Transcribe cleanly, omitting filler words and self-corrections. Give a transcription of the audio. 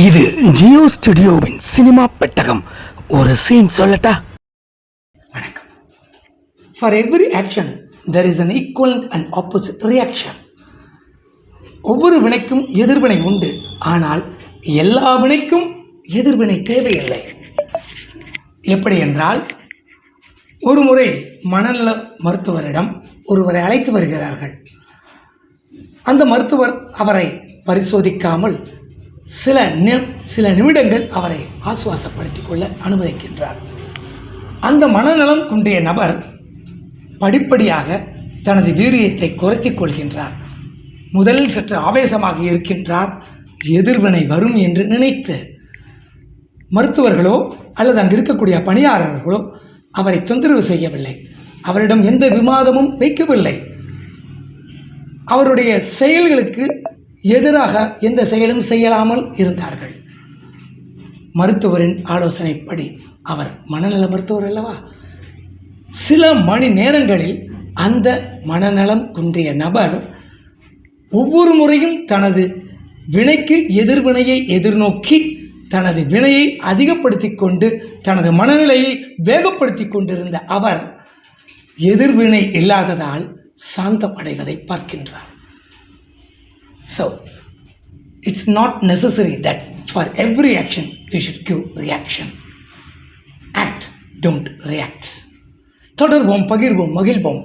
இது ஜியோ ஸ்டுடியோவின் சினிமா பெட்டகம். ஒரு சீன் சொல்லட்டா? வணக்கம். For every action there is an equivalent and opposite reaction. ஒவ்வொரு வினைக்கும் எதிர்வினை உண்டு. ஆனால் எல்லா வினைக்கும் எதிர்வினை தேவையில்லை. எப்படி என்றால், ஒரு முறை மனநல மருத்துவரிடம் ஒருவரை அழைத்து வருகிறார்கள். அந்த மருத்துவர் அவரை பரிசோதிக்காமல் சில நிமிடங்கள் அவரை ஆசுவாசப்படுத்திக் கொள்ள அனுமதிக்கின்றார். அந்த மனநலம் குன்றிய நபர் படிப்படியாக தனது வீரியத்தை குறைத்திக் கொள்கின்றார். முதலில் சற்று ஆவேசமாக இருக்கின்றார். எதிர்வினை வரும் என்று நினைத்து மருத்துவர்களோ அல்லது அங்கு இருக்கக்கூடிய பணியாளர்களோ அவரை தொந்தரவு செய்யவில்லை. அவரிடம் எந்த விவாதமும் வைக்கவில்லை. அவருடைய செயல்களுக்கு எதிராக எந்த செயலும் செய்யலாமல் இருந்தார்கள். மருத்துவரின் ஆலோசனைப்படி, அவர் மனநல மருத்துவர் அல்லவா, சில மணி நேரங்களில் அந்த மனநலம் குன்றிய நபர் ஒவ்வொரு முறையும் தனது வினைக்கு எதிர்வினையை எதிர்நோக்கி தனது வினையை அதிகப்படுத்தி கொண்டு தனது மனநிலையை வேகப்படுத்தி கொண்டிருந்த அவர் எதிர்வினை இல்லாததால் சாந்தம் அடைவதை பார்க்கின்றார். So, it's not necessary that for every action we should give reaction. Act, don't react. தொடர்வோம், பகிர்வோம், மகிழ்வோம்.